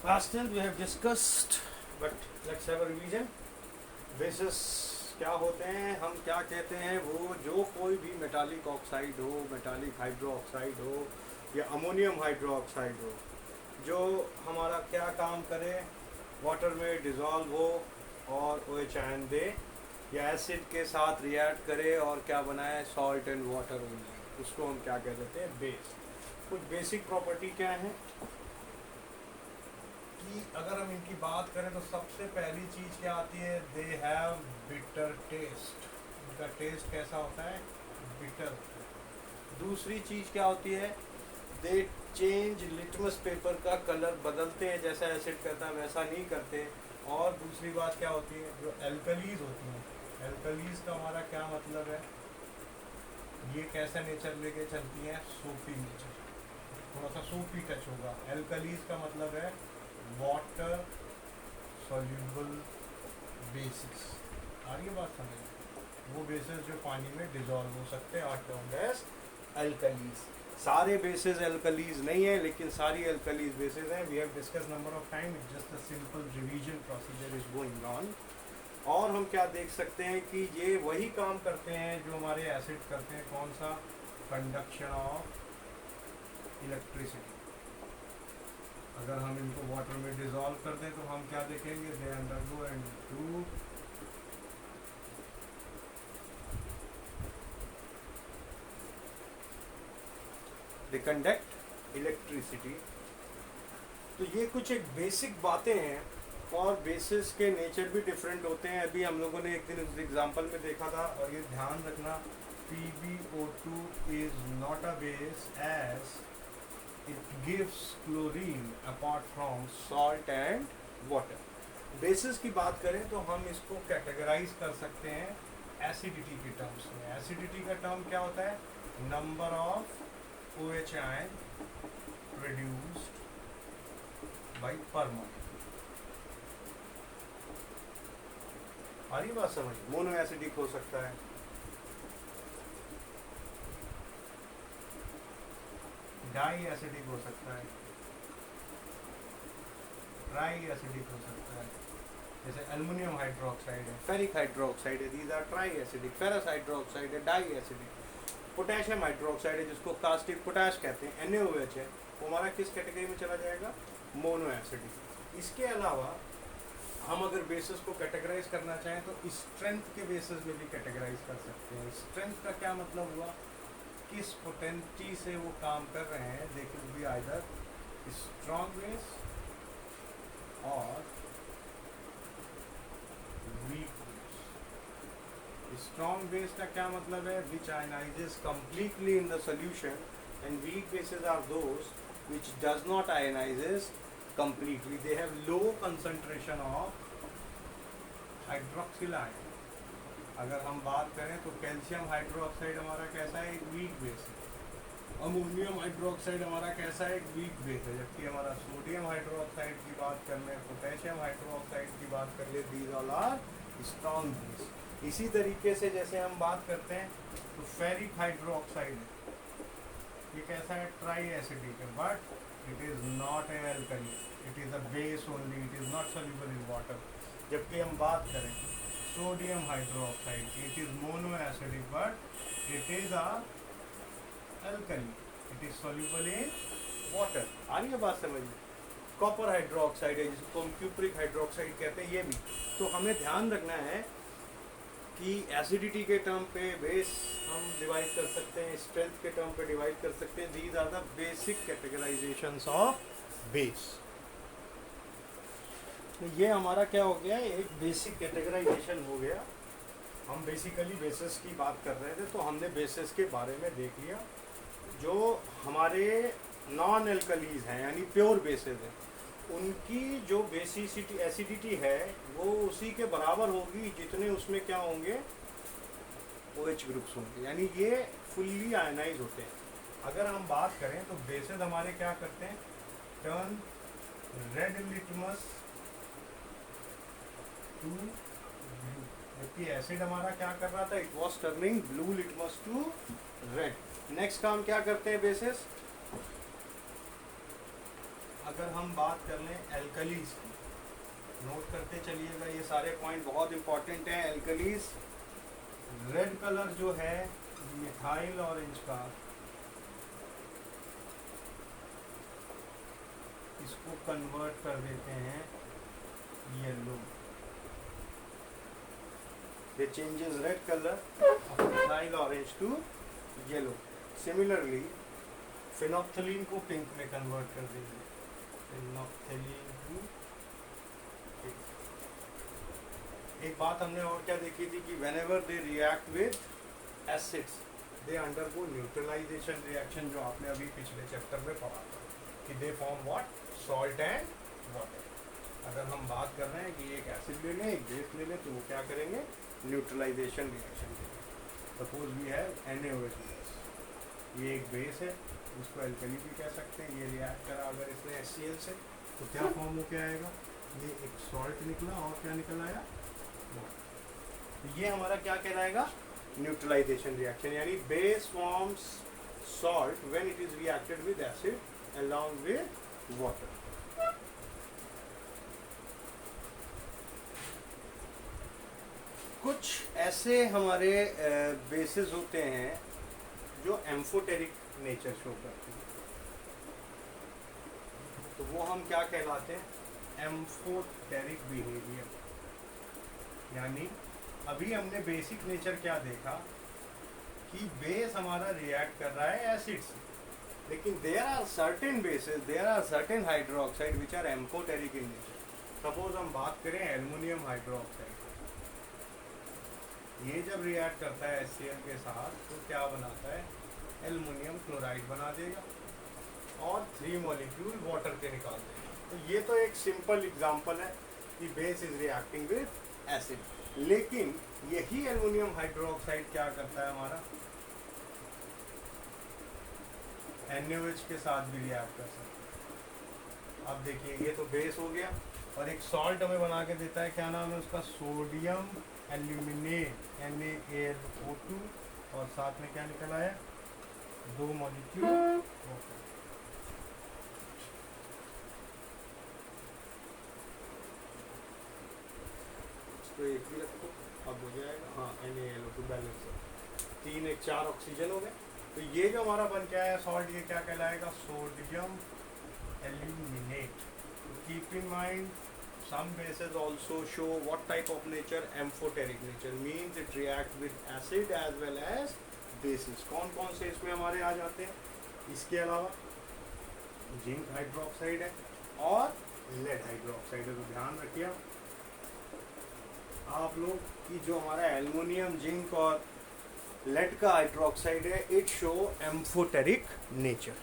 Last time we have discussed, but let's have a revision. Bases क्या होते हैं, हम क्या कहते हैं, वो जो कोई भी मेटालिक ऑक्साइड हो, मेटालिक हाइड्रो ऑक्साइड हो या अमोनियम हाइड्रो ऑक्साइड हो, जो हमारा क्या काम करे, वाटर में डिज़ोल्व हो और OH आयन दे या एसिड के साथ रिएक्ट करे और क्या बनाए, सॉल्ट एंड वाटर ओनली, उसको हम क्या कह देते हैं, बेस। कुछ बेसिक प्रॉपर्टी क्या है कि अगर हम इनकी बात करें तो सबसे पहली चीज़ क्या आती है, दे हैव बिटर टेस्ट। इनका टेस्ट कैसा होता है, बिटर। दूसरी चीज़ क्या होती है, दे चेंज लिटमस पेपर का कलर बदलते हैं, जैसा एसिड करता है वैसा नहीं करते। और दूसरी बात क्या होती है, जो एल्कलीज होती हैं, एल्कलीज का हमारा क्या मतलब है, ये कैसा नेचर लेके चलती हैं, सोपी नेचर, थोड़ा सा सोपी टच होगा। एल्कलीज का मतलब है वाटर सॉल्यूबल बेसिस। आ रही है बात समझ, वो बेसिस जो पानी में डिजॉल्व हो सकते हैं आर टर्म्ड एज एल्कलीज। सारे बेसिस एल्कलीज नहीं है, लेकिन सारी एल्कलीज बेसिस हैं। We have discuss number of time, it's just a simple revision procedure is going on. और हम क्या देख सकते हैं कि ये वही काम करते हैं जो हमारे एसिड करते हैं, कौन सा, कंडक्शन ऑफ इलेक्ट्रिसिटी। अगर हम इनको वाटर में डिजॉल्व कर दें तो हम क्या देखेंगे, they undergo and do they conduct electricity. तो ये कुछ एक बेसिक बातें हैं, और बेसिस के नेचर भी डिफरेंट होते हैं। अभी हम लोगों ने एक दिन उस एग्जाम्पल में देखा था, और ये ध्यान रखना, PbO2 is not a base as it gives chlorine apart from salt and water. Bases की बात करें तो हम इसको कैटेगराइज कर सकते हैं एसिडिटी के टर्म्स में। एसिडिटी का टर्म क्या होता है, number of OH ion produced by पर मोल। आ रही बात समझ, मोनो एसिडिक हो सकता है, डाई एसिडिक हो सकता है, ट्राई एसिडिक हो सकता है, जैसे एल्युमिनियम हाइड्रोक्साइड है, फेरिक हाइड्रोक्साइड है, these are tri acidic. Ferrous hydroxide है, डाई एसिडिक। पोटेशियम हाइड्रोक्साइड है, जिसको कास्टिक पोटैश कहते हैं, NaOH है, वो हमारा किस कैटेगरी में चला जाएगा, मोनो एसिडिक। इसके अलावा हम अगर बेसिस को कैटेगराइज करना चाहें तो स्ट्रेंथ के बेसिस में भी कैटेगराइज कर सकते हैं। स्ट्रेंथ का क्या मतलब हुआ, किस पोटेंसी से वो काम कर रहे हैं, they could be either strong base और वीक बेस। स्ट्रॉन्ग बेस का क्या मतलब है, which ionises completely in the solution, and weak bases are those which does not ionizes completely, they have low concentration of hydroxyl ion। अगर हम बात करें तो कैल्शियम हाइड्रोक्साइड हमारा कैसा है, एक वीक बेस है। अमोनियम हाइड्रोक्साइड हमारा कैसा है, एक वीक बेस है। जबकि हमारा सोडियम हाइड्रोक्साइड की बात कर ले, पोटेशियम हाइड्रोक्साइड की बात कर ले, these all are strong base. इसी तरीके से जैसे हम बात करते हैं तो फेरिक हाइड्रोक्साइड है, ये कैसा है, ट्राई एसिडिक है, but it is not an alkali, it is a base only, it is not soluble in water. जबकि हम बात करें सोडियम हाइड्रोक्साइड की, it is mono acidic but it is a alkali, it is soluble in water. आ रही है बात समझ में। कॉपर हाइड्रोक्साइड है, जिसको हम क्यूप्रिक हाइड्रोक्साइड कहते हैं, ये भी। तो हमें ध्यान रखना है कि एसिडिटी के टर्म पे बेस हम डिवाइड कर सकते हैं, स्ट्रेंथ के टर्म पे डिवाइड कर सकते हैं। These are the basic categorisations of base. तो ये हमारा क्या हो गया, एक बेसिक कैटेगराइजेशन हो गया। हम बेसिकली बेसिस की बात कर रहे थे, तो हमने बेसिस के बारे में देख लिया। जो हमारे नॉन एल्कलीज हैं, यानी प्योर बेसिस हैं, उनकी जो बेसिसिटी एसिडिटी है वो उसी के बराबर होगी जितने उसमें क्या होंगे, OH ग्रुप्स होंगे, यानी ये फुल्ली आयनाइज होते हैं। अगर हम बात करें तो बेसिस हमारे क्या करते हैं, turn red litmus to blue, जबकि एसिड हमारा क्या कर रहा था, it was turning blue litmus to red. Next काम क्या करते हैं बेसिस, अगर हम बात कर लें एल्कलीज की, नोट करते चलिएगा, ये सारे पॉइंट बहुत इंपॉर्टेंट हैं। एल्कलीज, रेड कलर जो है मिथाइल ऑरेंज का, इसको कन्वर्ट कर देते हैं yellow. They changes red colour of methyl orange to yellow. Similarly phenolphthalein को पिंक में कन्वर्ट कर देंगे, फिनोप्थलीन टू पिंक। एक बात हमने और क्या देखी थी कि whenever they react with acids they undergo neutralisation reaction, जो आपने अभी पिछले चैप्टर में पढ़ा था कि they form what, salt and water. अगर हम बात कर रहे हैं कि एक एसिड ले लें, एक बेस ले लें, तो वो क्या करेंगे, न्यूट्रलाइजेशन रिएक्शन करेंगे। Suppose we have NaOH base, ये एक बेस है, इसको एल्कली भी कह सकते हैं। ये रिएक्ट करा अगर इसने HCl से, तो क्या फॉर्म हो के आएगा, ये एक सॉल्ट निकला और क्या निकल आया, तो ये हमारा क्या कहलाएगा, न्यूट्रलाइजेशन रिएक्शन। यानी base forms salt when it is reacted with acid along with water. कुछ ऐसे हमारे बेसिस होते हैं जो एम्फोटेरिक नेचर शो करते हैं, तो वो हम क्या कहलाते हैं, एम्फोटेरिक बिहेवियर। यानी अभी हमने बेसिक नेचर क्या देखा कि बेस हमारा रिएक्ट कर रहा है एसिड से, लेकिन there are certain bases, there are certain hydroxide which are amphoteric in nature. Suppose हम बात करें एल्युमिनियम हाइड्रोक्साइड, ये जब रिएक्ट करता है HCl के साथ तो क्या बनाता है, एल्युमिनियम क्लोराइड बना देगा और 3 मॉलिक्यूल वाटर के निकाल देगा। तो ये तो एक सिंपल एग्जांपल है कि base is reacting with acid, लेकिन यही एल्युमिनियम हाइड्रोक्साइड क्या करता है, हमारा NaOH के साथ भी रिएक्ट कर सकता है। अब देखिए ये तो बेस हो गया और एक सॉल्ट हमें बना के देता है, क्या नाम है उसका, सोडियम एल्यूमिनेट, NaAlO2, और साथ में क्या निकल आया, 2 मॉलिक्यूल। तो एक भी रख दो, अब हो जाएगा, हाँ NaAlO2 बैलेंस है, 3 एक 4 ऑक्सीजन हो गए। तो ये जो हमारा बन के आया सॉल्ट, ये क्या कहलाएगा, sodium aluminate. Keep in mind some bases also show what type of nature, amphoteric nature, means it react with acid as well as bases। कौन कौन से इसमें हमारे आ जाते हैं, इसके अलावा जिंक हाइड्रोक्साइड है और लेड हाइड्रोक्साइड है। तो ध्यान रखिए आप लोग कि जो हमारा एल्युमिनियम, जिंक और लेड का हाइड्रोक्साइड है, इट शो एम्फोटेरिक नेचर।